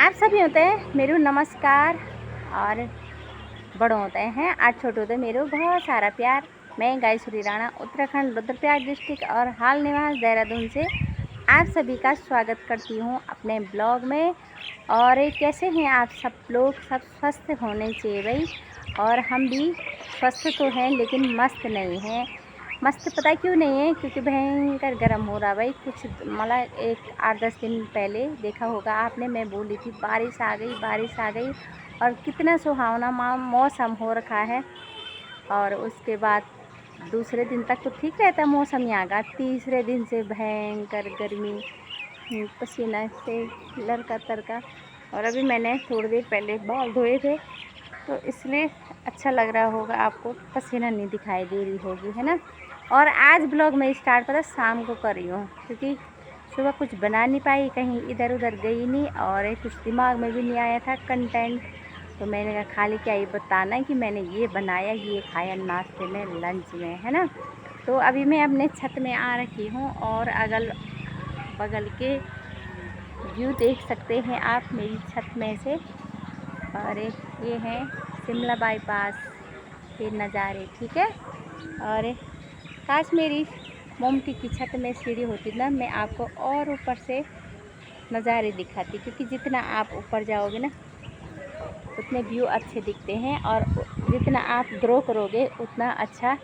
आप सभी होते हैं मेरू नमस्कार। और बड़ों होते हैं आज छोटे होते हैं मेरू बहुत सारा प्यार। मैं गायत्री राणा उत्तराखंड रुद्रप्रयाग डिस्ट्रिक्ट और हाल निवास देहरादून से आप सभी का स्वागत करती हूँ अपने ब्लॉग में। और कैसे हैं आप सब लोग? सब स्वस्थ होने चाहिए भाई। और हम भी स्वस्थ तो हैं लेकिन मस्त नहीं हैं। मस्त पता क्यों नहीं है? क्योंकि भयंकर गर्म हो रहा भाई। कुछ मतलब एक 8-10 दिन पहले देखा होगा आपने, मैं बोली थी बारिश आ गई बारिश आ गई, और कितना सुहावना मौसम हो रखा है। और उसके बाद दूसरे दिन तक तो ठीक रहता मौसम यहाँ का, तीसरे दिन से भयंकर गर्मी, पसीना से लड़का तड़का। और अभी मैंने थोड़ी देर पहले बाल धोए थे तो इसलिए अच्छा लग रहा होगा आपको, पसीना नहीं दिखाई दे रही होगी, है ना। और आज ब्लॉग में स्टार्ट पता शाम को कर रही हूँ क्योंकि सुबह कुछ बना नहीं पाई, कहीं इधर उधर गई नहीं और कुछ दिमाग में भी नहीं आया था कंटेंट। तो मैंने कहा खाली क्या ये बताना है कि मैंने ये बनाया, ये खाया नाश्ते में, लंच में, है ना। तो अभी मैं अपने छत में आ रखी हूँ और अगल बगल के व्यू देख सकते हैं आप मेरी छत में से। और ये है शिमला बाईपास के नज़ारे, ठीक है। और काश मेरी मोमटी की छत में सीढ़ी होती ना, मैं आपको और ऊपर से नज़ारे दिखाती, क्योंकि जितना आप ऊपर जाओगे ना उतने व्यू अच्छे दिखते हैं, और जितना आप ग्रो करोगे उतना अच्छा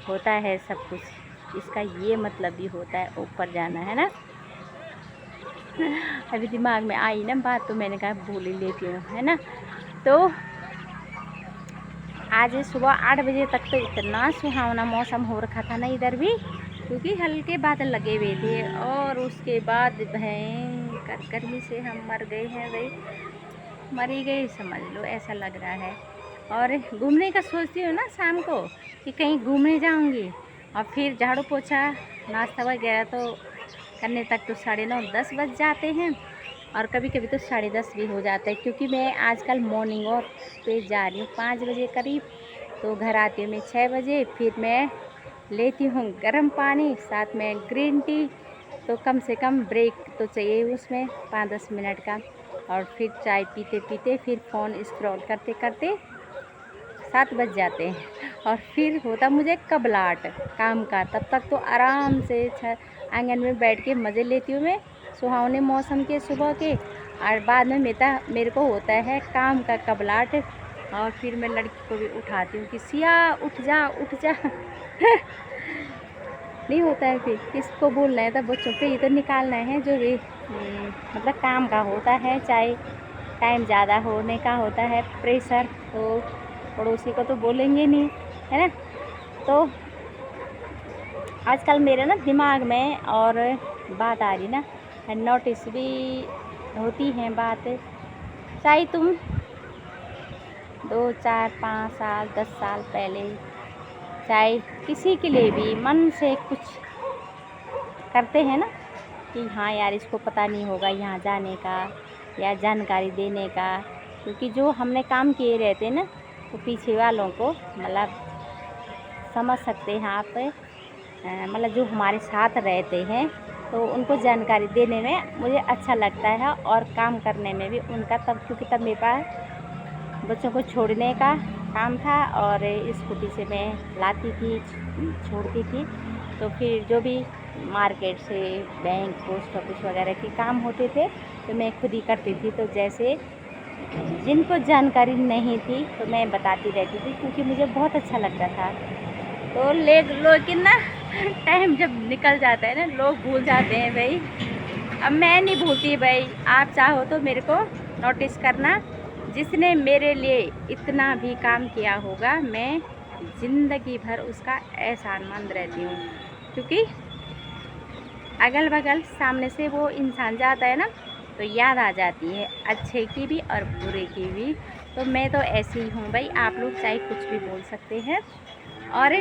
होता है सब कुछ। इसका ये मतलब भी होता है ऊपर जाना, है ना। अभी दिमाग में आई ना बात तो मैंने कहा भूल ही लेती हूँ, है ना। तो आज सुबह 8 बजे तक तो इतना सुहावना मौसम हो रखा था ना इधर भी, क्योंकि हल्के बादल लगे हुए थे। और उसके बाद भयंकर गर्मी से हम मर गए हैं भाई, मर ही गए समझ लो, ऐसा लग रहा है। और घूमने का सोचती हूँ ना शाम को कि कहीं घूमने जाऊँगी, और फिर झाड़ू पोछा नाश्ता वगैरह तो करने तक तो 9:30-10 बज जाते हैं, और कभी कभी तो 10:30 भी हो जाता है, क्योंकि मैं आजकल मॉर्निंग वॉक पे जा रही हूँ 5 बजे करीब। तो घर आती हूँ मैं 6 बजे, फिर मैं लेती हूँ गर्म पानी, साथ में ग्रीन टी। तो कम से कम ब्रेक तो चाहिए उसमें 5-10 मिनट का। और फिर चाय पीते पीते फिर फ़ोन स्क्रॉल करते करते 7 बज जाते हैं, और फिर होता मुझे कबलाहट काम का। तब तक तो आराम से आंगन में बैठ के मज़े लेती हूँ मैं सुहावने मौसम के सुबह के। और बाद में मेरे को होता है काम का कबलाहट, और फिर मैं लड़की को भी उठाती हूँ कि सिया उठ जा उठ जा। नहीं होता है, फिर किसको बोलना है, तब बच्चों पे ये तो निकालना है जो भी मतलब काम का होता है, चाहे टाइम ज़्यादा होने का होता है प्रेशर, तो पड़ोसी को तो बोलेंगे नहीं, है ना। तो आजकल मेरे ना दिमाग में और बात आ रही ना, नोटिस भी होती हैं बात, चाहे तुम 2-4-5 साल 10 साल पहले चाहे किसी के लिए भी मन से कुछ करते हैं ना कि हाँ यार इसको पता नहीं होगा यहाँ जाने का या जानकारी देने का, क्योंकि जो हमने काम किए रहते हैं ना तो पीछे वालों को मतलब समझ सकते हैं आप, मतलब जो हमारे साथ रहते हैं तो उनको जानकारी देने में मुझे अच्छा लगता है, और काम करने में भी उनका, तब क्योंकि तब मेरे पास बच्चों को छोड़ने का काम था और स्कूटी से मैं लाती थी छोड़ती थी। तो फिर जो भी मार्केट से बैंक पोस्ट ऑफिस वगैरह के काम होते थे तो मैं खुद ही करती थी। तो जैसे जिनको जानकारी नहीं थी तो मैं बताती रहती थी, क्योंकि मुझे बहुत अच्छा लगता था। तो लेकिन ना टाइम जब निकल जाता है ना लोग भूल जाते हैं भाई। अब मैं नहीं भूलती भाई, आप चाहो तो मेरे को नोटिस करना, जिसने मेरे लिए इतना भी काम किया होगा मैं ज़िंदगी भर उसका एहसानमंद रहती हूँ, क्योंकि अगल बगल सामने से वो इंसान जाता है ना तो याद आ जाती है अच्छे की भी और बुरे की भी। तो मैं तो ऐसी ही हूँ भाई, आप लोग चाहे कुछ भी बोल सकते हैं। और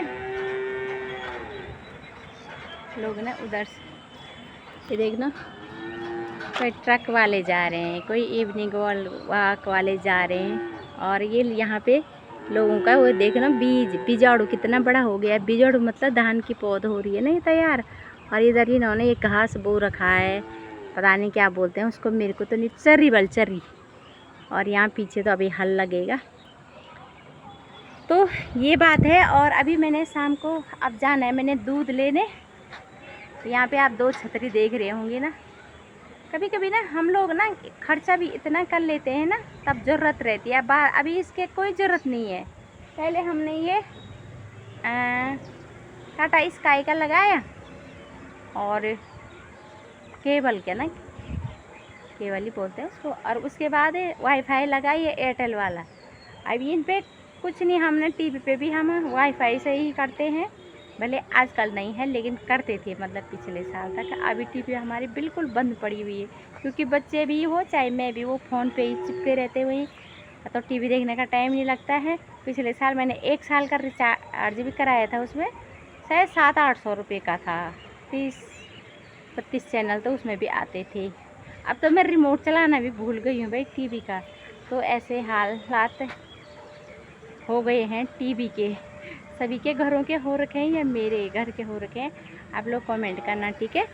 लोग ना उधर से देखना, कोई ट्रक वाले जा रहे हैं, कोई इवनिंग वॉक वाले जा रहे हैं, और ये यहाँ पे लोगों का वो देखना बीजाड़ू कितना बड़ा हो गया है। बीजाड़ू मतलब धान की पौध हो रही है ना ये तैयार, और इधर इन्होंने एक घास बो रखा है, पता नहीं क्या बोलते हैं उसको, मेरे को तो नहीं, चर्री और यहाँ पीछे तो अभी हल लगेगा। तो ये बात है। और अभी मैंने शाम को अब जाना है मैंने दूध लेने। यहाँ पे आप 2 छतरी देख रहे होंगे ना। कभी कभी ना हम लोग ना खर्चा भी इतना कर लेते हैं ना, तब ज़रूरत रहती है। अभी इसके कोई ज़रूरत नहीं है। पहले हमने ये टाटा स्काई का लगाया और केबल क्या ना, केबल ही बोलते हैं उसको। और उसके बाद वाईफाई लगाई है एयरटेल वाला। अब इन पे कुछ नहीं, हमने टीवी पे भी हम वाईफाई से ही करते हैं। भले आजकल नहीं है लेकिन करते थे, मतलब पिछले साल तक। अभी टीवी हमारी बिल्कुल बंद पड़ी हुई है, क्योंकि बच्चे भी हो चाहे मैं भी, वो फ़ोन पे ही चिपके रहते हुए, तो टीवी देखने का टाइम नहीं लगता है। पिछले साल मैंने 1 साल का रिचार्ज भी कराया था, उसमें शायद 700-800 रुपये का था। 30-32 चैनल तो उसमें भी आते थे। अब तो मैं रिमोट चलाना भी भूल गई हूँ भाई टीवी का। तो ऐसे हालात हो गए हैं टीवी के। सभी के घरों के हो रखे हैं या मेरे घर के हो रखे हैं, आप लोग कमेंट करना, ठीक है।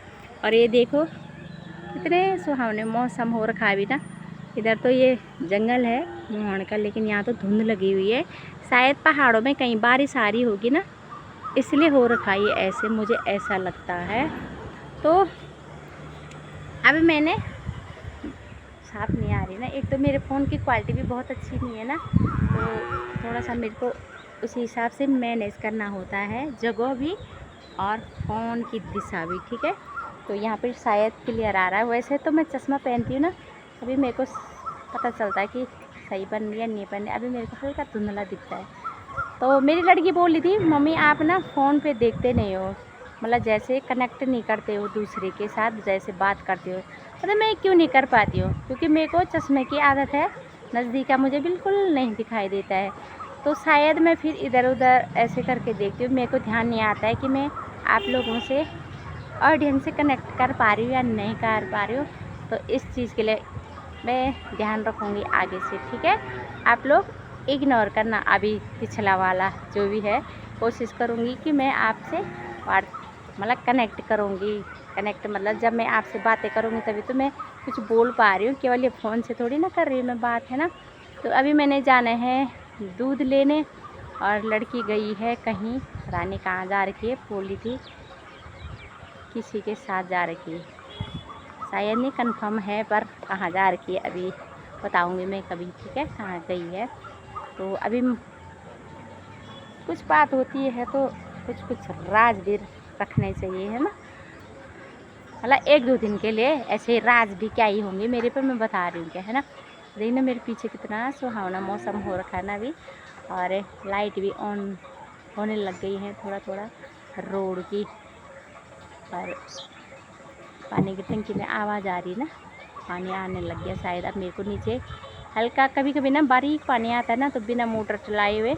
और ये देखो कितने सुहावने मौसम हो रखा है अभी ना। इधर तो ये जंगल है मोहन का, लेकिन यहाँ तो धुंध लगी हुई है। शायद पहाड़ों में कहीं बारिश आ रही होगी ना, इसलिए हो रखा है ये ऐसे, मुझे ऐसा लगता है। तो अभी मैंने साफ नहीं आ रही ना, एक तो मेरे फ़ोन की क्वालिटी भी बहुत अच्छी नहीं है ना, तो थोड़ा सा मेरे को उसी हिसाब से मैनेज करना होता है, जगह भी और फ़ोन की दिशा भी, ठीक है। तो यहाँ पर शायद क्लियर आ रहा है। वैसे तो मैं चश्मा पहनती हूँ ना, अभी मेरे को पता चलता है कि सही बन रही है नहीं बन रही। अभी मेरे को हल्का धुंधला दिखता है। तो मेरी लड़की बोल रही थी मम्मी आप ना फ़ोन पे देखते नहीं हो, मतलब जैसे कनेक्ट नहीं करते हो दूसरे के साथ, जैसे बात करते हो। मतलब मैं क्यों नहीं कर पाती हूँ, क्योंकि मेरे को चश्मे की आदत है, नज़दीक का मुझे बिल्कुल नहीं दिखाई देता है। तो शायद मैं फिर इधर उधर ऐसे करके देखती हूँ, मेरे को ध्यान नहीं आता है कि मैं आप लोगों से, ऑडियंस से कनेक्ट कर पा रही हूँ या नहीं कर पा रही हूँ। तो इस चीज़ के लिए मैं ध्यान रखूँगी आगे से, ठीक है। आप लोग इग्नोर करना अभी पिछला वाला जो भी है। कोशिश करूँगी कि मैं आपसे मतलब कनेक्ट करूँगी। कनेक्ट मतलब जब मैं आपसे बातें करूँगी तभी तो मैं कुछ बोल पा रही हूँ, केवल ये फ़ोन से थोड़ी ना कर रही हूँ मैं बात, है ना। तो अभी मैंने जाना है दूध लेने, और लड़की गई है कहीं, रानी कहाँ जा रखी है, बोली थी किसी के साथ जा रखी है, शायद नहीं कंफर्म है, पर कहाँ जा रखी है अभी बताऊँगी मैं कभी, ठीक है, कहाँ गई है। तो अभी कुछ बात होती है तो कुछ राज भी रखने चाहिए, है ना। मतलब 1-2 दिन के लिए ऐसे राज भी क्या ही होंगे मेरे पर, मैं बता रही हूँ क्या, है ना। देखना मेरे पीछे कितना सुहावना मौसम हो रखा है ना अभी। और लाइट भी ऑन होने लग गई है थोड़ा थोड़ा रोड की। और पानी की टंकी में आवाज़ आ रही है ना, पानी आने लग गया शायद। अब मेरे को नीचे हल्का कभी कभी ना बारीक पानी आता है ना, तो बिना मोटर चलाए हुए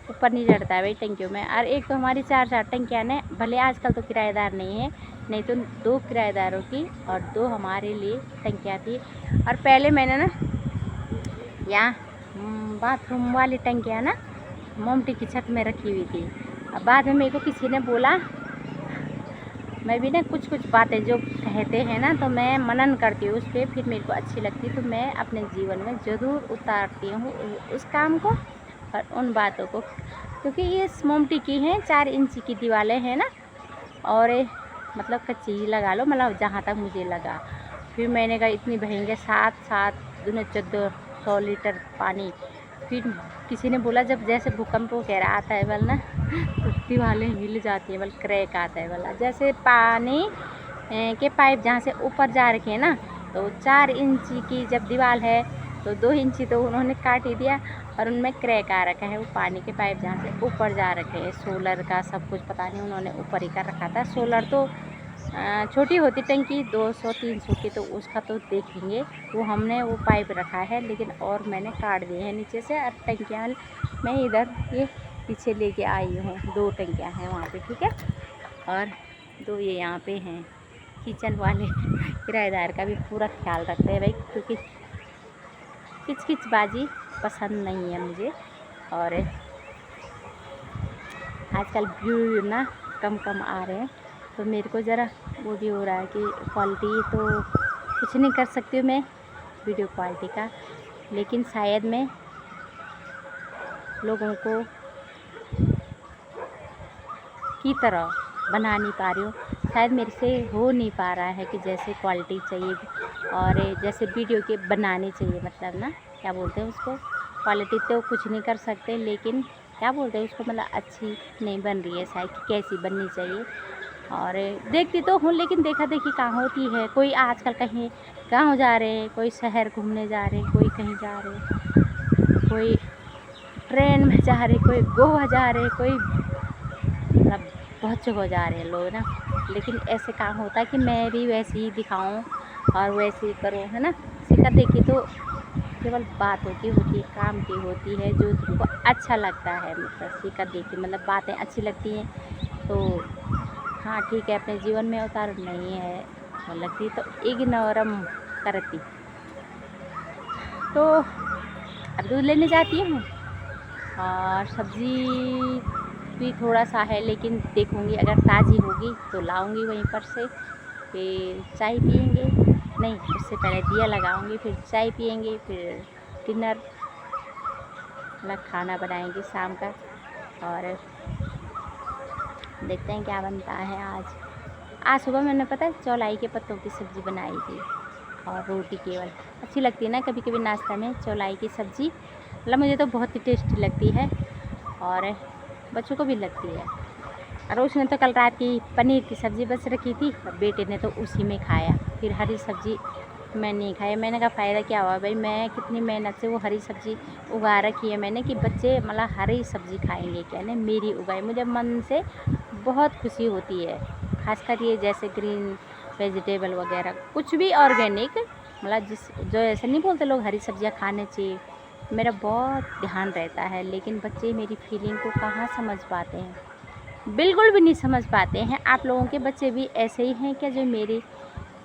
ऊपर नहीं चढ़ता है भाई टंकियों में। और एक तो हमारी 4 टंकियाँ ने, भले आजकल तो किराएदार नहीं है, नहीं तो 2 किराएदारों की और 2 हमारे लिए टंकियाँ थी। और पहले मैंने ना यहाँ बाथरूम वाली टंकियाँ ना मोमटी की छत में रखी हुई थी। अब बाद में मेरे को किसी ने बोला, मैं भी ना कुछ बातें जो कहते हैं ना, तो मैं मनन करती हूँ उस पर, फिर मेरे को अच्छी लगती, तो मैं अपने जीवन में ज़रूर उतारती हूँ उस काम को और उन बातों को। क्योंकि ये मोमटी की हैं, 4 इंच की दीवारें हैं ना, और मतलब कच्ची ही लगा लो, मतलब जहाँ तक मुझे लगा। फिर मैंने कहा इतनी बहेंगे 7 दूने 1400 लीटर पानी। फिर किसी ने बोला जब जैसे भूकंप वगैरह आता है वाला ना, तो दीवारें हिल जाती है, वाला क्रैक आता है वाला। जैसे पानी के पाइप जहाँ से ऊपर जा रखे हैं ना, तो 4 इंच की जब दीवार है तो 2 इंची तो उन्होंने काट ही दिया, और उनमें क्रैक आ रखा है। वो पानी के पाइप जहाँ से ऊपर जा रखे हैं, सोलर का सब कुछ पता नहीं उन्होंने ऊपर ही कर रखा था। सोलर तो छोटी होती टंकी 200-300 की, तो उसका तो देखेंगे, वो हमने वो पाइप रखा है, लेकिन और मैंने काट दिए हैं नीचे से। और टंकियाँ मैं इधर ये पीछे लेके आई हूँ, 2 टंकियाँ हैं वहाँ पे, ठीक है। और 2 ये यहाँ पे हैं। किचन वाले किराएदार का भी पूरा ख्याल रखते हैं भाई, क्योंकि किचकिचबाजी पसंद नहीं है मुझे। और आजकल व्यू ना कम आ रहे हैं, तो मेरे को ज़रा वो भी हो रहा है कि क्वालिटी तो कुछ नहीं कर सकती हूँ मैं वीडियो क्वालिटी का, लेकिन शायद मैं लोगों को की तरह बना नहीं पा रही हूँ, शायद मेरे से हो नहीं पा रहा है कि जैसे क्वालिटी चाहिए और जैसे वीडियो के बनाने चाहिए, मतलब ना क्या बोलते हैं उसको, क्वालिटी तो कुछ नहीं कर सकते, लेकिन क्या बोलते हैं उसको, मतलब अच्छी नहीं बन रही है शायद कि कैसी बननी चाहिए। और देखती तो हूँ, लेकिन देखा देखी कहाँ होती है। कोई आजकल कहीं गाँव जा रहे हैं, कोई शहर घूमने जा रहे हैं, कोई कहीं जा रहे हैं, कोई ट्रेन में जा रहे, कोई गोवा जा रहे, कोई मतलब बहुत जगह जा रहे हैं लोग ना। लेकिन ऐसे काम होता है कि मैं भी वैसे ही दिखाऊं और वैसे ही करूं, है ना। सीखा देखी तो केवल बातों की होती है, काम की होती है, जो तुमको अच्छा लगता है। मतलब सीखा देखी मतलब बातें अच्छी लगती हैं तो हाँ ठीक है, अपने जीवन में उतार, नहीं है और लगती तो इग्नोरम करती। तो अब दूध लेने जाती हूँ और सब्ज़ी भी थोड़ा सा है, लेकिन देखूँगी अगर ताज़ी होगी तो लाऊंगी वहीं पर से। फिर चाय पियेंगे, नहीं उससे पहले दिया लगाऊंगी, फिर चाय पियेंगे, फिर डिनर मतलब खाना बनाएंगे शाम का। और देखते हैं क्या बनता है आज सुबह मैंने पता है चौलाई के पत्तों की सब्ज़ी बनाई थी और रोटी केवल। अच्छी लगती है ना कभी कभी नाश्ता में चौलाई की सब्ज़ी, मतलब मुझे तो बहुत ही टेस्टी लगती है और बच्चों को भी लगती है। और उसने तो कल रात की पनीर की सब्ज़ी बच रखी थी और बेटे ने तो उसी में खाया, फिर हरी सब्ज़ी मैं नहीं खाया। मैंने कहा फ़ायदा क्या हुआ भाई, मैं कितनी मेहनत से वो हरी सब्ज़ी उगा रखी है मैंने कि बच्चे मतलब हरी सब्ज़ी खाएंगे क्या, ने मेरी उगाई। मुझे मन से बहुत खुशी होती है, खासकर ये जैसे ग्रीन वेजिटेबल वगैरह, कुछ भी ऑर्गेनिक, मतलब जो ऐसे नहीं बोलते लोग हरी सब्जियां खाने चाहिए, मेरा बहुत ध्यान रहता है। लेकिन बच्चे मेरी फीलिंग को कहाँ समझ पाते हैं, बिल्कुल भी नहीं समझ पाते हैं। आप लोगों के बच्चे भी ऐसे ही हैं क्या जो मेरी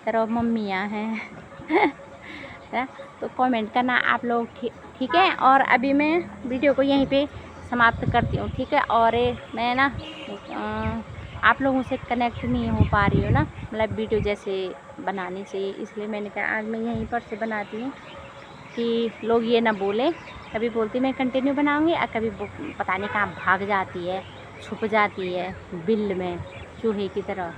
तरह मम्मियाँ हैं? तो कमेंट करना आप लोग, ठीक है। और अभी मैं वीडियो को यहीं पे समाप्त करती हूँ, ठीक है। और मैं ना आप लोगों से कनेक्ट नहीं हो पा रही हूँ ना, मतलब वीडियो जैसे बनानी चाहिए, इसलिए मैंने कहा आज मैं यहीं पर से बनाती हूँ कि लोग ये ना बोलें। कभी बोलती मैं कंटिन्यू बनाऊँगी और कभी पता नहीं कहाँ भाग जाती है, छुप जाती है बिल में चूहे की तरह।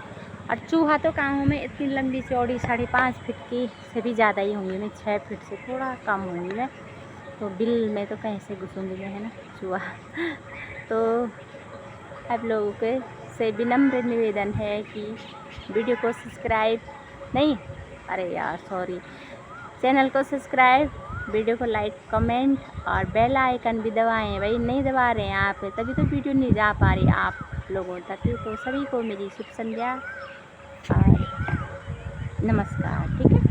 और चूहा तो कहाँ में इतनी लंबी चौड़ी 5.5 फीट की से भी ज़्यादा ही होंगी मैं, 6 फीट से थोड़ा कम होंगी मैं, तो बिल में तो कहीं से घुसूँगी मैं, है ना चूहा। तो आप लोगों के से विनम्र निवेदन है कि वीडियो को सब्सक्राइब नहीं, अरे यार सॉरी, चैनल को सब्सक्राइब, वीडियो को लाइक कमेंट और बेल आइकन भी दबाएं। भाई नहीं दबा रहे हैं आप, तभी तो वीडियो नहीं जा पा रही आप लोगों तक। तो सभी को मेरी शुभ संध्या और नमस्कार, ठीक है।